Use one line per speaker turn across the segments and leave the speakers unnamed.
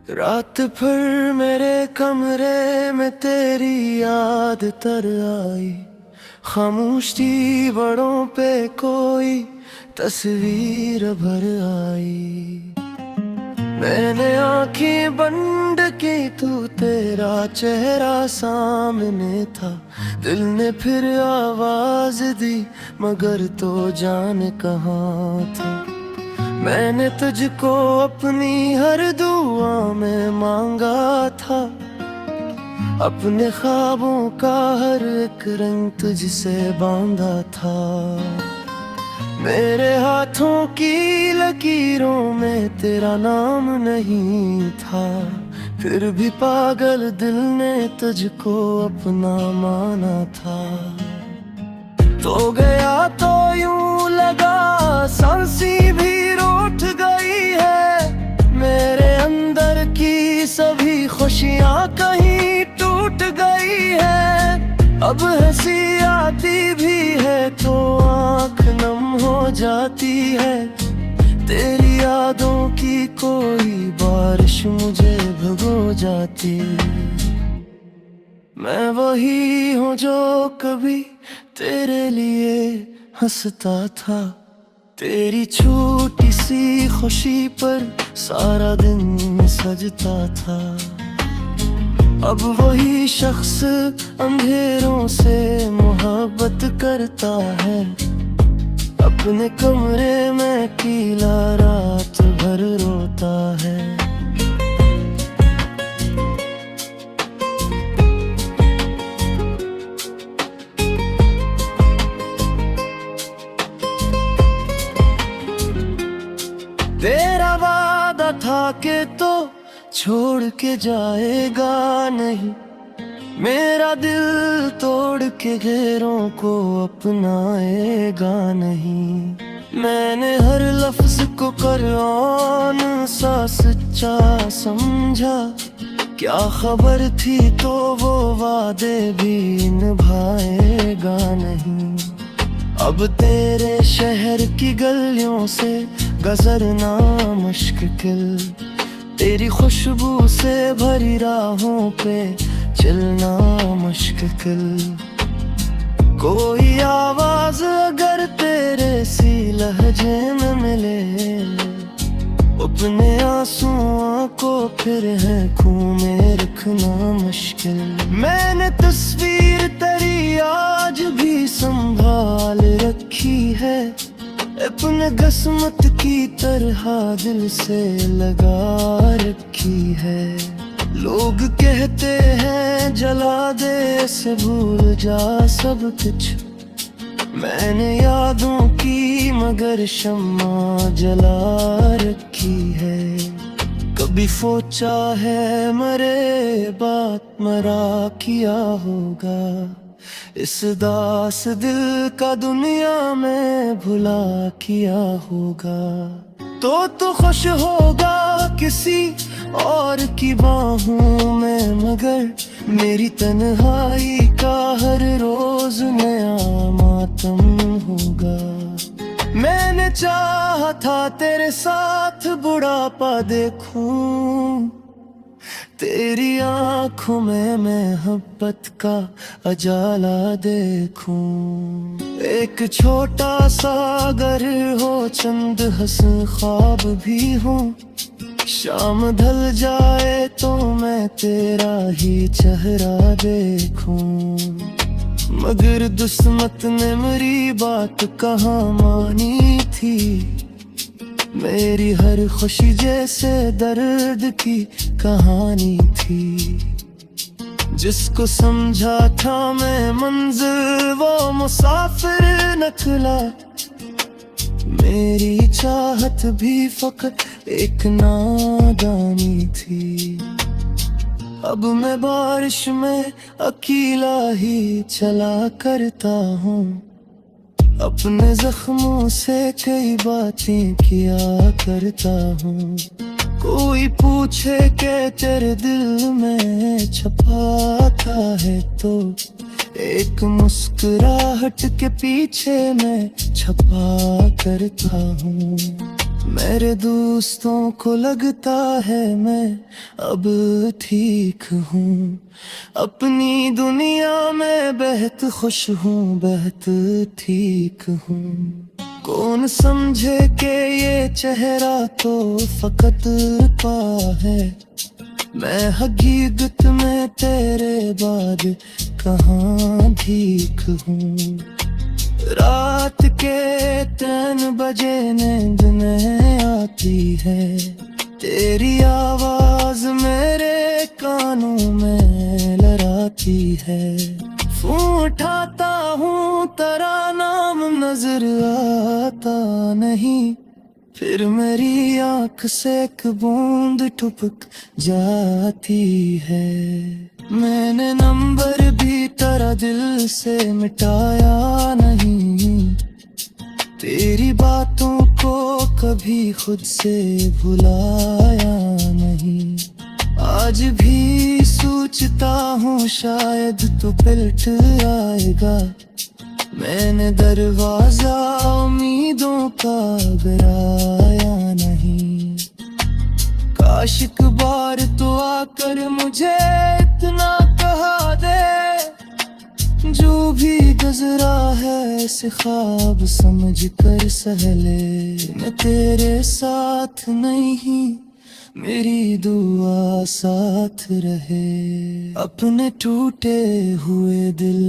रात भर मेरे कमरे में तेरी याद तर आई। खामोश थी बड़ों पे कोई तस्वीर भर आई। मैंने आंखें बंद की तू तेरा चेहरा सामने था। दिल ने फिर आवाज दी मगर तो जान कहाँ था। मैंने तुझको अपनी हर दुआ में मांगा था। अपने ख्वाबों का हर एक रंग तुझसे बांधा था। मेरे हाथों की लकीरों में तेरा नाम नहीं था। फिर भी पागल दिल ने तुझको अपना माना था। तो गया तो यूं लगा सांसी भी रूठ गई है। मेरे अंदर की सभी खुशियां कहीं टूट गई है। अब हंसी आती भी है तो आँख नम हो जाती है। तेरी यादों की कोई बारिश मुझे भिगो जाती। मैं वही हूँ जो कभी तेरे लिए हंसता था। तेरी छोटी सी खुशी पर सारा दिन सजता था। अब वही शख्स अंधेरों से मोहब्बत करता है। अपने कमरे में अकेला रात भर रोता है। तेरा वादा था कि तो छोड़ के जाएगा नहीं। मेरा दिल तोड़ के गैरों को अपनाएगा नहीं। मैंने हर लफ्ज को कुरान सा सच्चा समझा। क्या खबर थी तो वो वादे भी निभाएगा नहीं। अब तेरे शहर की गलियों से गुजरना मुश्किल। तेरी खुशबू से भरी राहों पे चलना मुश्किल। कोई आवाज अगर तेरे सी लहजे में मिले। अपने आंसुओं को फिर है खून में रखना मुश्किल। मैंने तस्वीर तेरी आज भी संभाल रखी है। अपने किस्मत की तरह दिल से लगा रखी है। लोग कहते हैं जला दे से भूल जा सब कुछ। मैंने यादों की मगर शम्मा जला रखी है। कभी सोचा है मरे बात मरा किया होगा। इस दास दिल का दुनिया में भुला किया होगा। तो तू खुश होगा किसी और की बाहों में मगर मेरी तन्हाई का हर रोज नया मातम होगा। मैंने चाहा था तेरे साथ बुढ़ापा देखूं। तेरी आँखों में मोहब्बत का अजाला देखूं। एक छोटा सा घर हो चंद हंस ख्वाब भी हो। शाम ढल जाए तो मैं तेरा ही चेहरा देखूं। मगर दुस्मत ने मेरी बात कहाँ मानी थी। मेरी हर खुशी जैसे दर्द की कहानी थी। जिसको समझा था मैं मंजिल वो मुसाफिर निकला। मेरी चाहत भी फकत एक नादानी थी। अब मैं बारिश में अकेला ही चला करता हूँ। अपने जख्मों से कई बातें किया करता हूँ। कोई पूछे के तेरे दिल में छपाता है तो एक मुस्कुराहट के पीछे मैं छपा करता हूँ। मेरे दोस्तों को लगता है मैं अब ठीक हूँ, अपनी दुनिया में बेहद खुश हूँ, बेहद ठीक हूँ। कौन समझे कि ये चेहरा तो फकत पा है, मैं हकीकत में तेरे बाद कहाँ भीख हूँ। रात के 3 बजे नींद नहीं आती है, तेरी आवाज मेरे कानों में लहराती है। फोन उठाता हूँ तेरा नाम नजर आता नहीं, फिर मेरी आंख से एक बूंद टपक जाती है। मैंने नंबर भी तेरा दिल से मिटाया नहीं, तेरी बातों को कभी खुद से भुलाया नहीं। आज भी सोचता हूँ शायद तू पलट आएगा, मैंने दरवाजा उम्मीदों का गिराया नहीं। काश एक बार तो आकर मुझे इतना कहा दे, जो भी गुजरा है इसे ख्वाब समझ कर सहले। मैं तेरे साथ नहीं, मेरी दुआ साथ रहे, अपने टूटे हुए दिल।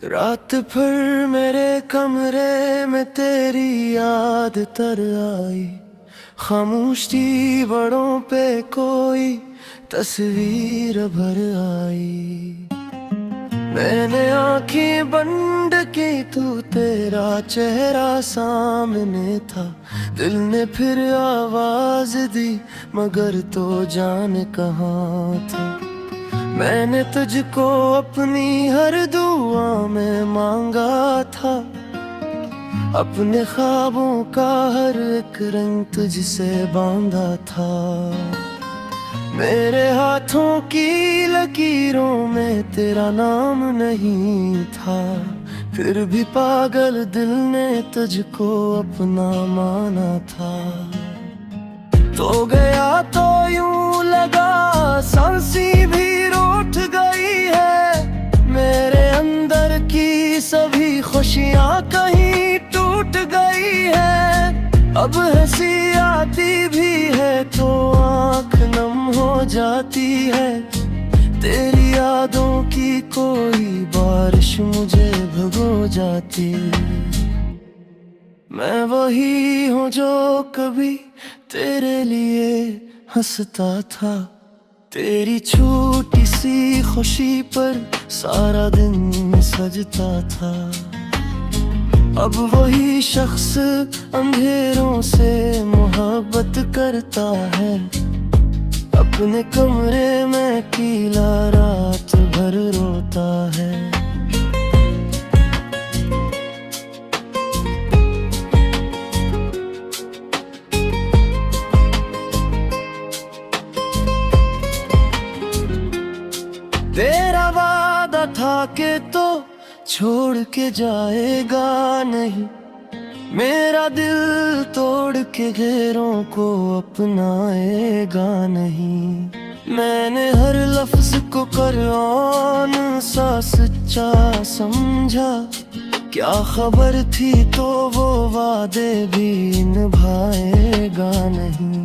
रात भर मेरे कमरे में तेरी याद तर आई, खामोश थी बड़ों पे कोई तस्वीर भर आई। मैंने आंखें बंद की तो तेरा चेहरा सामने था, दिल ने फिर आवाज दी मगर तो जाने कहाँ था। मैंने तुझको अपनी हर दुआ में मांगा था, अपने ख्वाबों का हर एक रंग तुझसे बांधा था। मेरे हाथों की लकीरों में तेरा नाम नहीं था, फिर भी पागल दिल ने तुझको अपना माना था। तो गया तो यूं लगा सांसें भी रूठ गई है, मेरे अंदर की सभी खुशियां कहीं टूट गई है। अब हंसी आती भी है तो आँख नम हो जाती है, तेरी यादों की कोई बारिश मुझे भगो जाती। मैं वही हूँ जो कभी तेरे लिए हंसता था, तेरी छोटी सी खुशी पर सारा दिन सजता था। अब वही शख्स अंधेरों से मोहब्बत करता है, अपने कमरे में अकेला रात भर रोता है। तेरा वादा था कि तो छोड़ के जाएगा नहीं, मेरा दिल तोड़ के गैरों को अपनाएगा नहीं। मैंने हर लफ्ज को कुरान सा सच्चा समझा, क्या खबर थी तो वो वादे भी निभाएगा नहीं।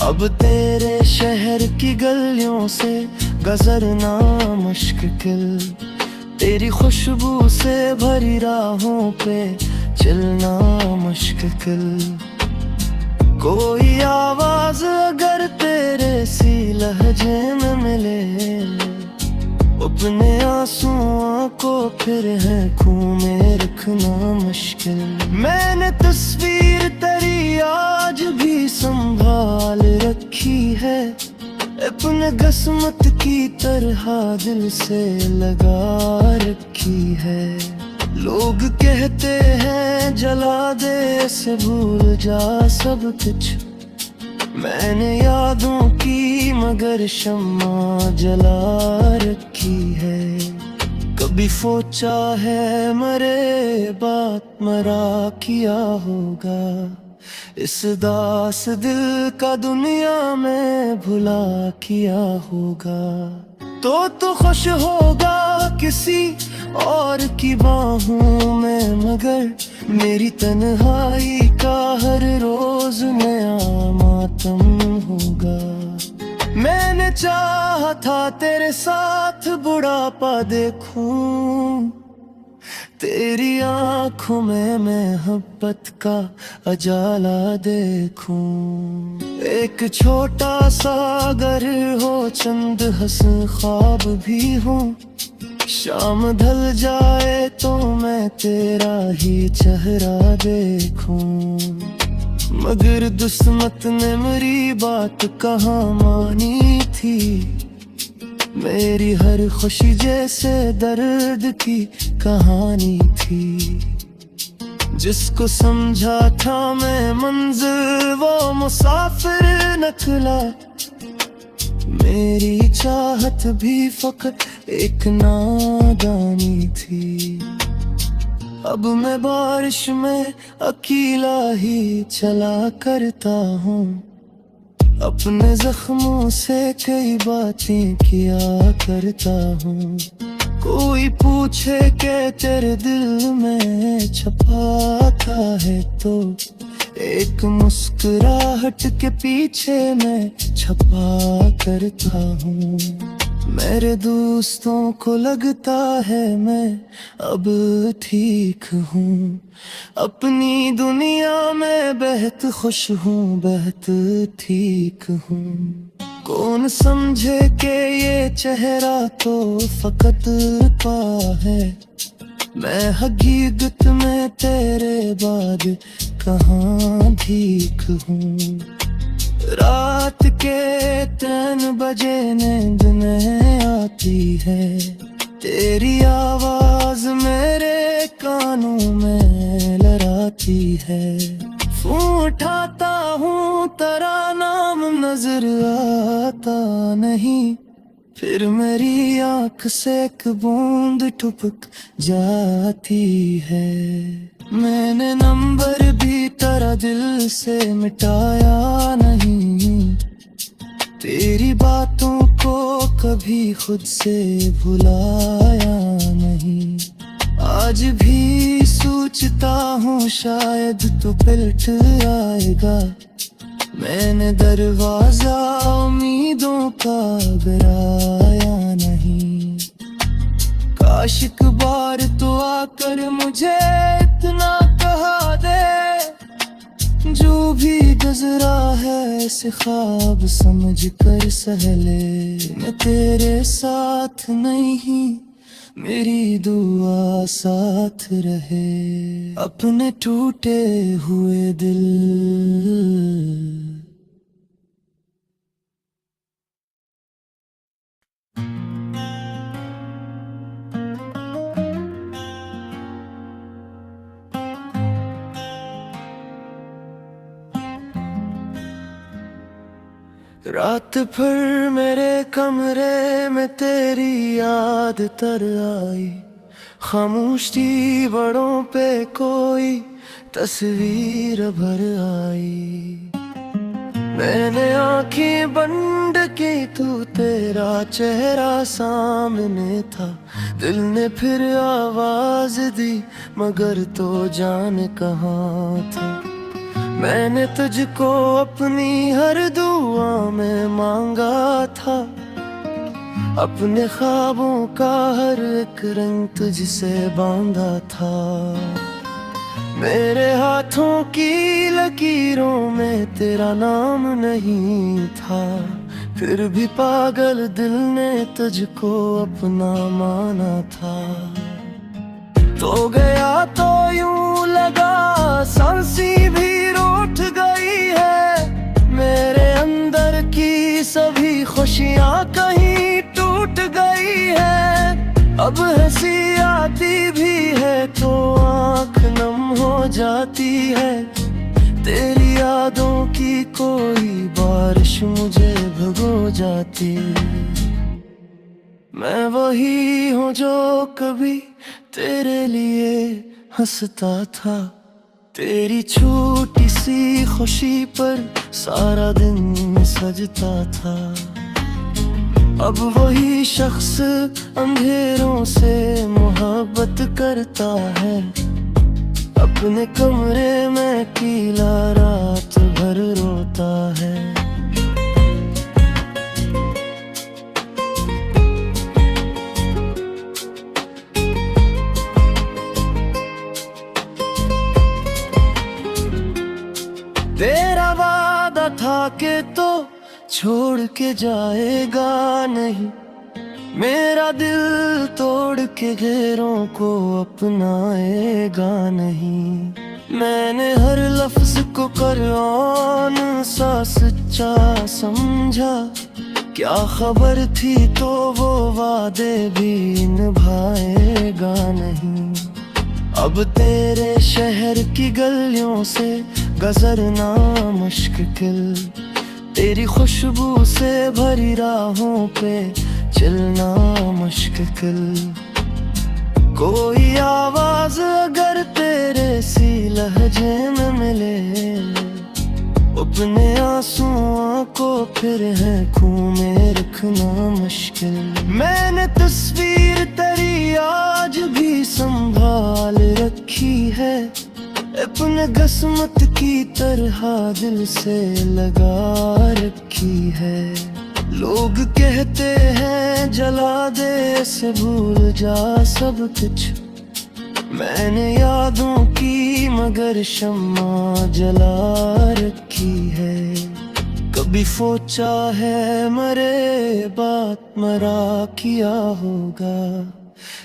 अब तेरे शहर की गलियों से गुजरना मुश्किल, तेरी खुशबू से भरी राहों पे चलना मुश्किल। कोई आवाज अगर तेरे सी लहजे में मिले, अपने आंसुओं को फिर है खूं में रखना मुश्किल। मैंने तस्वीर तेरी आज भी संभाल रखी है, अपने किस्मत की तरह दिल से लगा रखी है। लोग कहते हैं जला दे से भूल जा सब कुछ, मैंने यादों की मगर शम्मा जला रखी है। कभी सोचा है मरे बात मरा किया होगा, इस दास दिल का दुनिया में भुला किया होगा। तो खुश होगा किसी और की बाहों में, मगर मेरी तन्हाई का हर रोज नया मातम होगा। मैंने चाहा था तेरे साथ बुढ़ापा देखूं, तेरी आंखों में मोहब्बत का अजाला देखूं। एक छोटा सा घर हो, चंद हंस ख्वाब भी हो, शाम ढल जाए तो मैं तेरा ही चेहरा देखूं। मगर दुस्मत ने मेरी बात कहाँ मानी थी, मेरी हर खुशी जैसे दर्द की कहानी थी। जिसको समझा था मैं मंजिल वो मुसाफिर निकला, मेरी चाहत भी फकत एक नादानी थी। अब मैं बारिश में अकेला ही चला करता हूँ, अपने जख्मों से कई बातें किया करता हूँ। कोई पूछे के तेरे दिल में छपाता है तो एक मुस्कुराहट के पीछे मैं छपा करता हूँ। मेरे दोस्तों को लगता है मैं अब ठीक हूँ, अपनी दुनिया में बेहद खुश हूँ, बेहद ठीक हूँ। कौन समझे कि ये चेहरा तो फकत पा है, मैं हकीकत में तेरे बाद कहाँ ठीक हूँ। रात के 3 बजे नींद नहीं आती है, तेरी आवाज मेरे कानों में लहराती है। फोन उठाता हूँ तेरा नाम नजर आता नहीं, फिर मेरी आँख से एक बूंद टपक जाती है। मैंने नंबर भी तेरा दिल से मिटाया नहीं, तेरी बातों को कभी खुद से भुलाया नहीं। आज भी सोचता हूँ शायद तू पलट आएगा, मैंने दरवाजा उम्मीदों का गिराया नहीं। काश एक बार तो आकर मुझे इतना कहा दे, जो भी गुजरा है इसे ख्वाब समझ कर सहले। मैं तेरे साथ नहीं, मेरी दुआ साथ रहे, अपने टूटे हुए दिल। रात भर मेरे कमरे में तेरी याद तर आई, खामोश थी बड़ों पे कोई तस्वीर भर आई। मैंने आंखें बंद की तो तेरा चेहरा सामने था, दिल ने फिर आवाज दी मगर तो जान कहाँ था। मैंने तुझको अपनी हर दुआ में मांगा था, अपने ख्वाबों का हर एक रंग तुझसे बांधा था। मेरे हाथों की लकीरों में तेरा नाम नहीं था, फिर भी पागल दिल ने तुझको अपना माना था। तो गया तो यूं लगा सांसें भी रूठ गई है, मेरे अंदर की सभी खुशियां कहीं टूट गई है। अब हंसी आती भी है तो आंख नम हो जाती है। तेरी यादों की कोई बारिश मुझे भिगो जाती। मैं वही हूँ जो कभी तेरे लिए हंसता था, तेरी छोटी सी खुशी पर सारा दिन सजता था। अब वही शख्स अंधेरों से मोहब्बत करता है, अपने कमरे में अकेला रात भर रोता है। तेरा वादा था कि तो छोड़ के जाएगा नहीं, मेरा दिल तोड़ के गैरों को अपनाएगा नहीं। मैंने हर लफ्ज को कुरान सा सच्चा समझा, क्या खबर थी तो वो वादे भी निभाएगा नहीं। अब तेरे शहर की गलियों से गुजरना मुश्किल, तेरी खुशबू से भरी राहों पे चलना मुश्किल। कोई आवाज अगर तेरे सी लहजे में मिले, अपने आंसुओं को फिर है खून में रखना मुश्किल। मैंने तस्वीर तेरी आज भी संभाल रखी है, अपने किस्मत की तरह दिल से लगा रखी है। लोग कहते हैं जला दे से भूल जा सब कुछ, मैंने यादों की मगर शम्मा जला रखी है। कभी सोचा है मरे बात मरा किया होगा,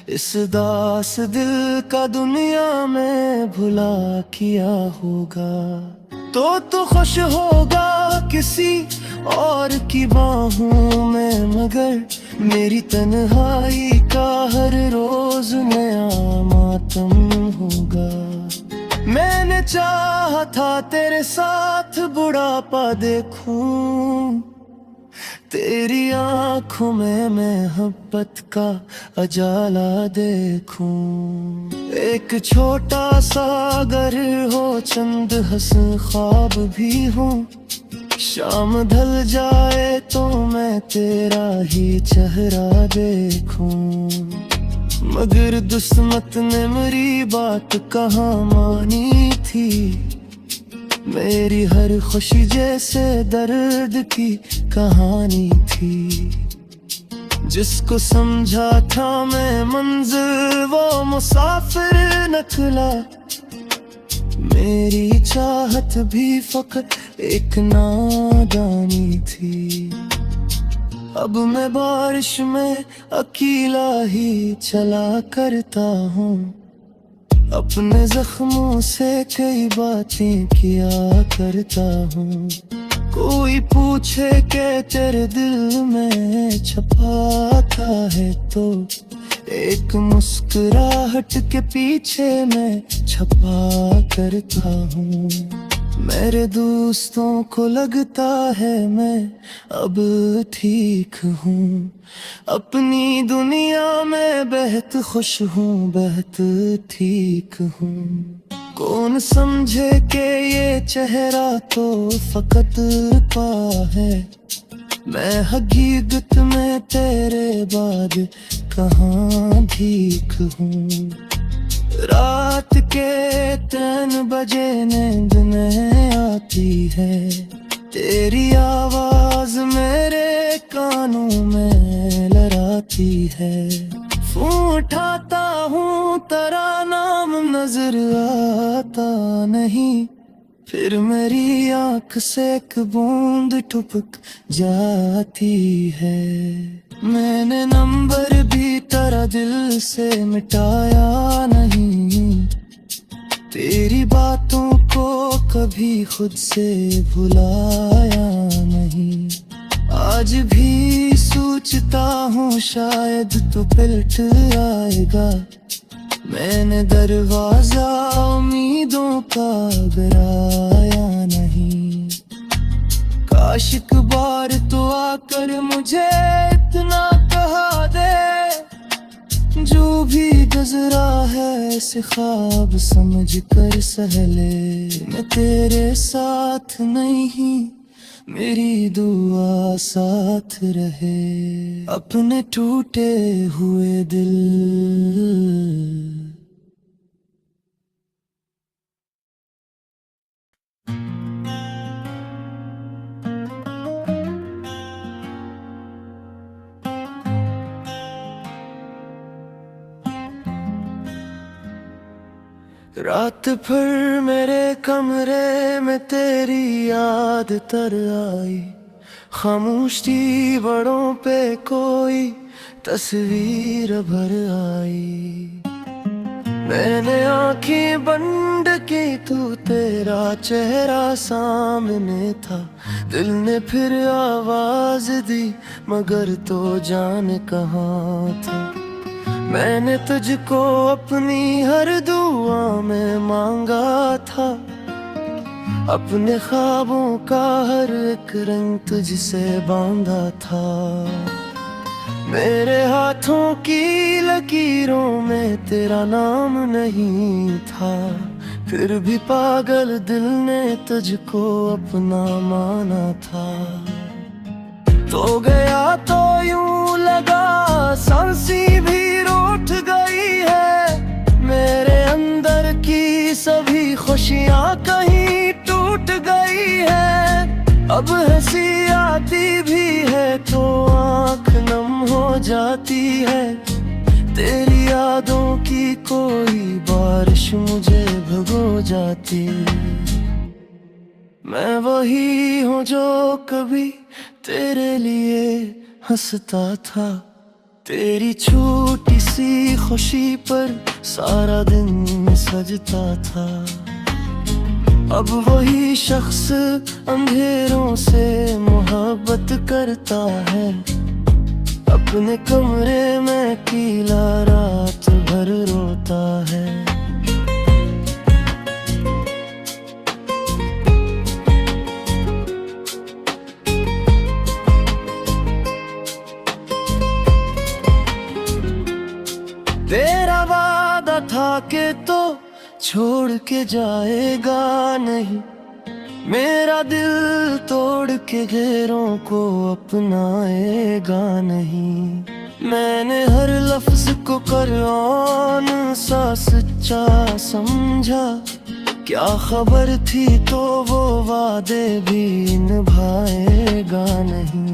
इस दास दिल का दुनिया में भुला किया होगा। तो खुश होगा किसी और की बाहों में, मगर मेरी तन्हाई का हर रोज नया मातम होगा। मैंने चाहा था तेरे साथ बुढ़ापा देखूं, तेरी आंखों में मोहब्बत का अजाला देखूं। एक छोटा सा घर हो, चंद हसन ख्वाब भी हो, शाम ढल जाए तो मैं तेरा ही चेहरा देखूं। मगर दुस्मत ने मेरी बात कहाँ मानी थी, मेरी हर खुशी जैसे दर्द की कहानी थी। जिसको समझा था मैं मंजिल वो मुसाफिर निकला, मेरी चाहत भी फकत एक नादानी थी। अब मैं बारिश में अकेला ही चला करता हूँ, अपने जख्मों से कई बातें किया करता हूँ। कोई पूछे के तेरे दिल में छपाता है तो एक मुस्कुराहट के पीछे मैं छपा करता हूँ। मेरे दोस्तों को लगता है मैं अब ठीक हूँ, अपनी दुनिया में बेहद खुश हूँ, बेहद ठीक हूँ। कौन समझे कि ये चेहरा तो फकत पा है, मैं हकीकत में तेरे बाद कहाँ ठीक हूँ। रात के 3 बजे नींद में आती है, तेरी आवाज मेरे कानों में लहराती है। फोन उठाता हूँ तेरा नाम नजर आता नहीं, फिर मेरी आंख से एक बूंद टपक जाती है। मैंने नंबर भी तेरा दिल से मिटाया नहीं, तेरी बातों को कभी खुद से भुलाया नहीं। आज भी सोचता हूँ शायद तो पलट आएगा। मैंने दरवाजा उम्मीदों का गराया नहीं। काश एक बार तो आकर मुझे इतना कहा दे, जो भी गुजरा है ऐसे ख्वाब समझ कर सहले। मैं तेरे साथ नहीं, मेरी दुआ साथ रहे। अपने टूटे हुए दिल रात भर मेरे कमरे में तेरी याद तर आई। खामोश थी बड़ों पे कोई तस्वीर भर आई। मैंने आंखें बंद की तो तेरा चेहरा सामने था। दिल ने फिर आवाज दी मगर तो जान कहाँ था। मैंने तुझको अपनी हर दुआ में मांगा था। अपने ख्वाबों का हर एक रंग तुझसे बांधा था। मेरे हाथों की लकीरों में तेरा नाम नहीं था। फिर भी पागल दिल ने तुझको अपना माना था। तो गया तो यूं लगा सांसें भी रूठ गई है। मेरे अंदर की सभी खुशियां कहीं टूट गई है। अब हंसी आती भी है तो आँख नम हो जाती है। तेरी यादों की कोई बारिश मुझे भगो जाती। मैं वही हूँ जो कभी तेरे लिए हंसता था। तेरी छोटी सी खुशी पर सारा दिन सजता था। अब वही शख्स अंधेरों से मोहब्बत करता है। अपने कमरे में अकेला रात भर रोता है। तेरा वादा था कि तो छोड़ के जाएगा नहीं। मेरा दिल तोड़ के गैरों को अपनाएगा नहीं। मैंने हर लफ्ज को कुरान सा सच्चा समझा। क्या खबर थी तो वो वादे भी निभाएगा नहीं।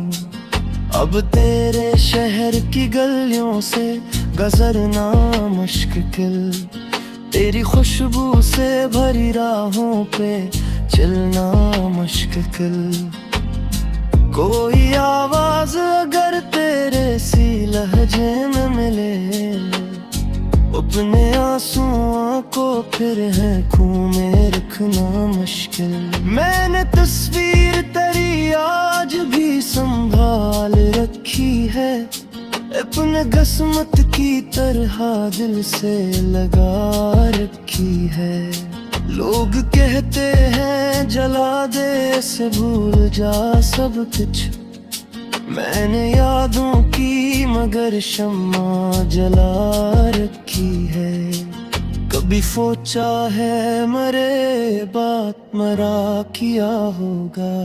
अब तेरे शहर की गलियों से गुजरना मुश्किल। तेरी खुशबू से भरी राहों पे चलना मुश्किल। कोई आवाज अगर तेरे सी लहजे में मिले, अपने आंसुओं को फिर है खूं में रखना मुश्किल। मैंने तस्वीर तेरी आज भी संभाल रखी है। अपने किस्मत की तरह दिल से लगा रखी है। लोग कहते हैं जला दे से भूल जा सब कुछ। मैंने यादों की मगर शम्मा जला रखी है। कभी सोचा है मरे बात मरा किया होगा।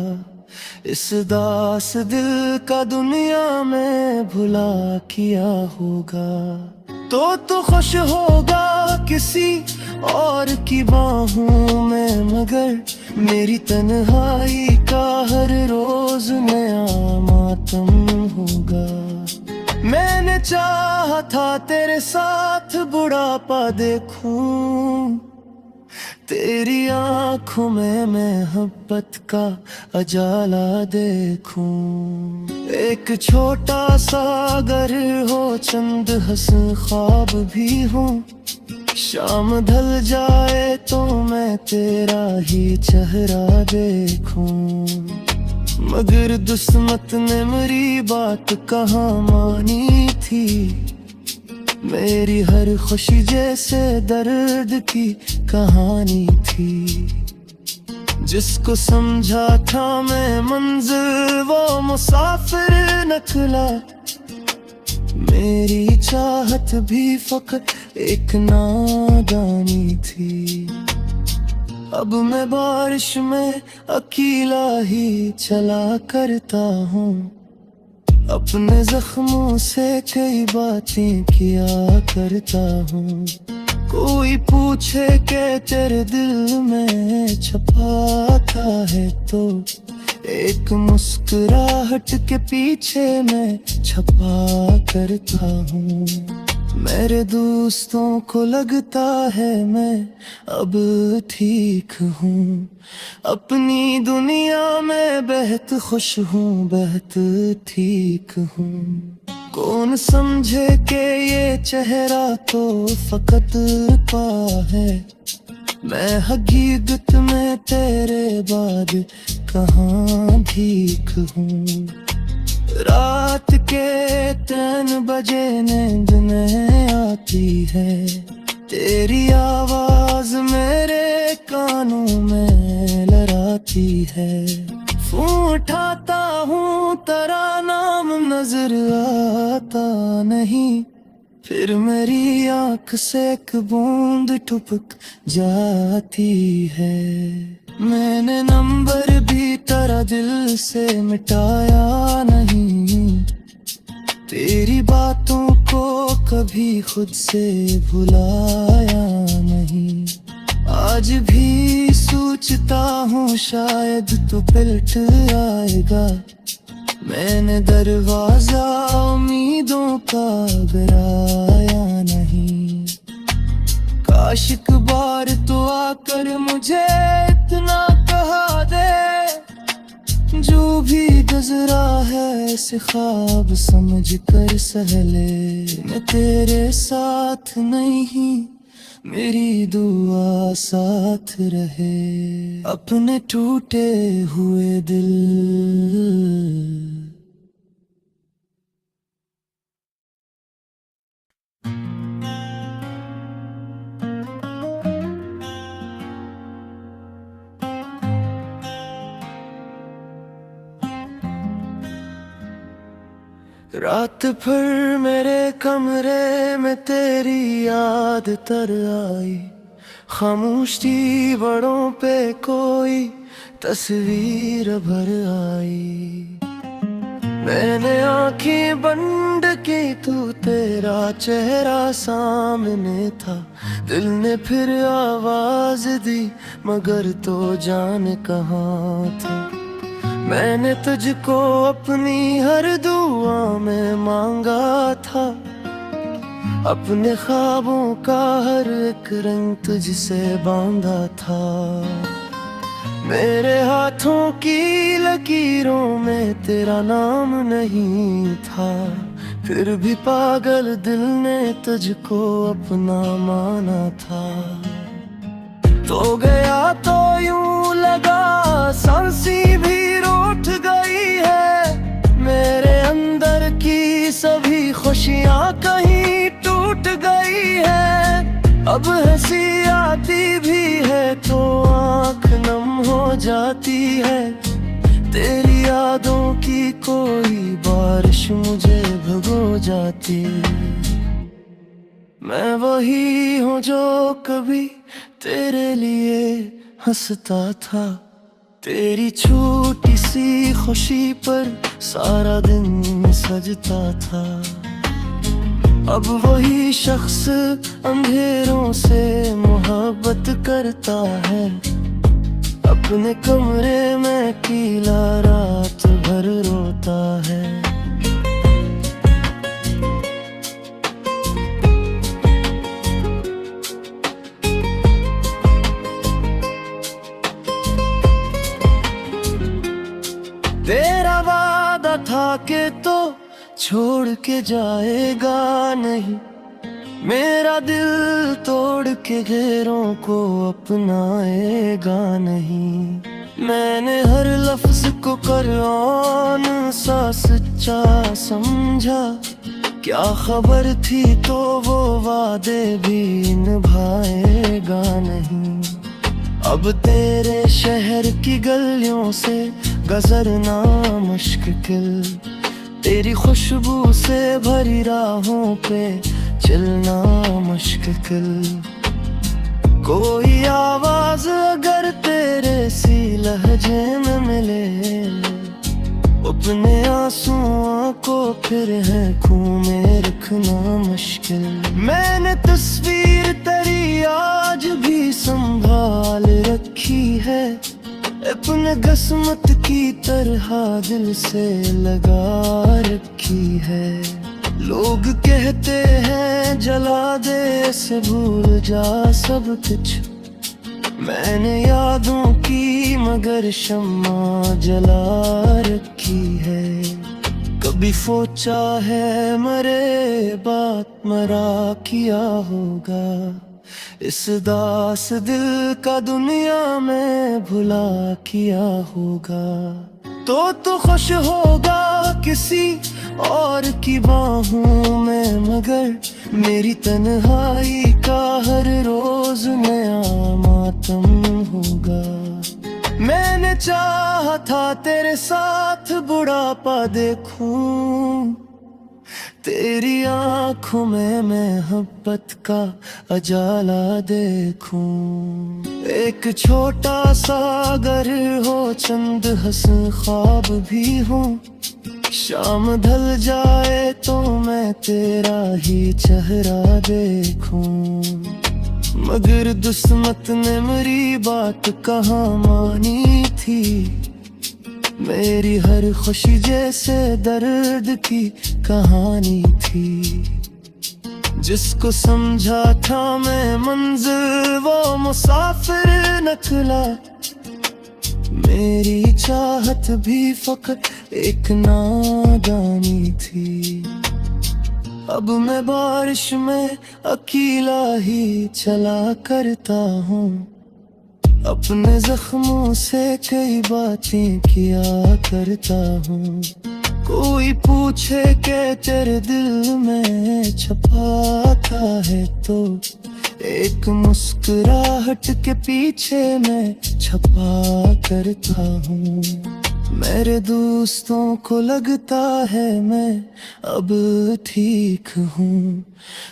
इस दास दिल का दुनिया में भुला किया होगा। तो तू खुश होगा किसी और की बाहों में, मगर मेरी तन्हाई का हर रोज नया मातम होगा। मैंने चाहा था तेरे साथ बुढ़ापा देखूं। तेरी आँखों में मोहब्बत का अजाला देखूं। एक छोटा सा घर हो चंद हसन ख्वाब भी हो। शाम ढल जाए तो मैं तेरा ही चेहरा देखूं। मगर दुस्मत ने मेरी बात कहाँ मानी थी। मेरी हर खुशी जैसे दर्द की कहानी थी। जिसको समझा था मैं मंजिल वो मुसाफिर निकला। मेरी चाहत भी फकत एक नादानी थी। अब मैं बारिश में अकेला ही चला करता हूँ। अपने जख्मों से कई बातें किया करता हूँ। कोई पूछे के तेरे दिल में छपाता है तो एक मुस्कुराहट के पीछे मैं छपा करता हूँ। मेरे दोस्तों को लगता है मैं अब ठीक हूँ। अपनी दुनिया में बेहद खुश हूँ, बेहद ठीक हूँ। कौन समझे कि ये चेहरा तो फकत पा है। मैं हकीकत में तेरे बाद कहाँ भीख हूँ। रात के 3 बजे नींद नहीं आती है। तेरी आवाज मेरे कानों में लहराती है। फोन उठाता हूँ तेरा नाम नजर आता नहीं। फिर मेरी आँख से एक बूंद टपक जाती है। मैंने नंबर भी तेरा दिल से मिटाया नहीं। तेरी बातों को कभी खुद से भुलाया नहीं। आज भी सोचता हूँ शायद तू पलट आएगा। मैंने दरवाजा उम्मीदों का गिराया नहीं। काश एक बार तो आकर मुझे इतना कहा दे। जो भी गुजरा है इसे ख्वाब समझ कर सहले। मैं तेरे साथ नहीं, मेरी दुआ साथ रहे। अपने टूटे हुए दिल रात भर मेरे कमरे में तेरी याद तर आई। खामोश थी बड़ों पे कोई तस्वीर भर आई। मैंने आंखें बंद की तो तेरा चेहरा सामने था। दिल ने फिर आवाज दी मगर तो जान कहाँ था। मैंने तुझको अपनी हर दुआ में मांगा था। अपने ख्वाबों का हर एक रंग तुझसे बांधा था। मेरे हाथों की लकीरों में तेरा नाम नहीं था। फिर भी पागल दिल ने तुझको अपना माना था। तो गया तो यूं लगा सांसी भी रूठ गई है। मेरे अंदर की सभी खुशियां कहीं टूट गई है। अब हंसी आती भी है तो आँख नम हो जाती है। तेरी यादों की कोई बारिश मुझे भिगो जाती। मैं वही हूँ जो कभी तेरे लिए हंसता था। तेरी छोटी सी खुशी पर सारा दिन सजता था। अब वही शख्स अंधेरों से मोहब्बत करता है। अपने कमरे में अकेला रात भर रोता है। तेरा वादा था कि तो छोड़ के जाएगा नहीं। मेरा दिल तोड़ के गैरों को अपनाएगा नहीं। मैंने हर लफ्ज को कुरान सा सच्चा समझा। क्या खबर थी तो वो वादे भी निभाएगा नहीं। अब तेरे शहर की गलियों से गुजरना मुश्किल, तेरी खुशबू से भरी राहों पे चलना मुश्किल। कोई आवाज अगर तेरे सी लहजे में मिले, अपने आंसुओं को फिर है खून में रखना मुश्किल। मैंने तस्वीर तेरी आज भी संभाल रखी है, अपने किस्मत की तरह दिल से लगा रखी है। लोग कहते हैं जला दे से भूल जा सब कुछ, मैंने यादों की मगर शम्मा जला रखी है। कभी सोचा है मरे बात मरा किया होगा, इस दास दिल का दुनिया में भुला किया होगा। तो खुश होगा किसी और की बाहों में, मगर मेरी तन्हाई का हर रोज नया मातम होगा। मैंने चाहा था तेरे साथ बुढ़ापा देखूं, तेरी आंखों में मोहब्बत का अजाला देखूं। एक छोटा सा घर हो, चंद हसन ख्वाब भी हो, शाम ढल जाए तो मैं तेरा ही चेहरा देखूं। मगर दुस्मत ने मेरी बात कहाँ मानी थी, मेरी हर खुशी जैसे दर्द की कहानी थी। जिसको समझा था मैं मंजिल वो मुसाफिर निकला, मेरी चाहत भी फकत एक नादानी थी। अब मैं बारिश में अकेला ही चला करता हूँ, अपने जख्मों से कई बातें किया करता हूँ। कोई पूछे के तेरे दिल में छपाता है तो, एक मुस्कुराहट के पीछे मैं छपा करता हूँ। मेरे दोस्तों को लगता है मैं अब ठीक हूँ,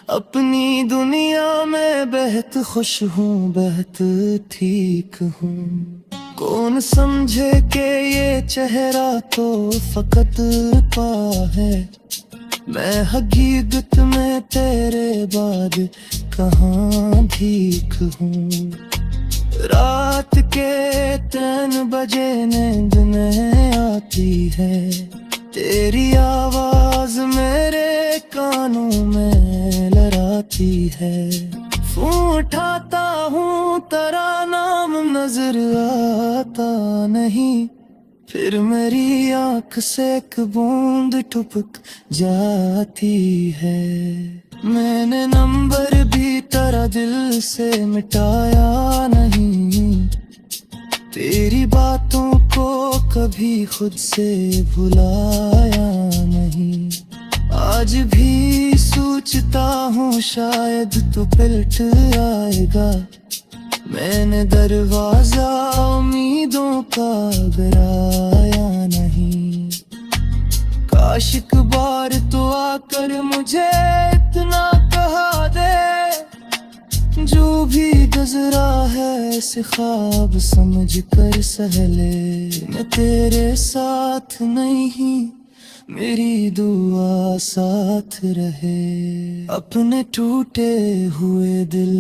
अपनी दुनिया में बेहद खुश हूँ, बेहद ठीक हूँ। कौन समझे के ये चेहरा तो फकत पा है, मैं हकीकत में तेरे बाद कहाँ भीख हूँ। रात के 3 बजे नींद में आती है, तेरी आवाज मेरे कानों में लहराती है। फोन उठाता हूँ तेरा नाम नजर आता नहीं, फिर मेरी आंख से एक बूंद टपक जाती है। मैंने नंबर भी तेरा दिल से मिटाया नहीं, तेरी बातों को कभी खुद से भुलाया नहीं। आज भी सोचता हूँ शायद तू पलट आएगा, मैंने दरवाजा उम्मीदों का गिराया नहीं। काश एक बार तो आकर मुझे इतना कहा दे, जो भी गुजरा है इसे ख्वाब समझ कर सहले। मैं तेरे साथ नहीं, मेरी दुआ साथ रहे, अपने टूटे हुए दिल।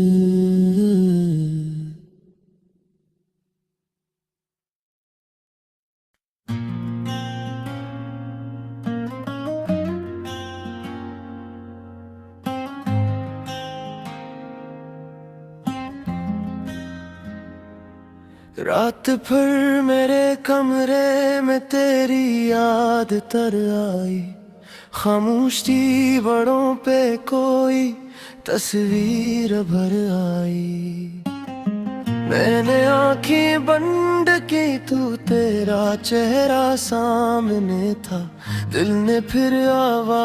रात भर मेरे कमरे में तेरी याद तर आई, खामोश थी बड़ों पे कोई तस्वीर भर आई। मैंने आंखें बंद की, तू तेरा चेहरा सामने था, दिल ने फिर आवाज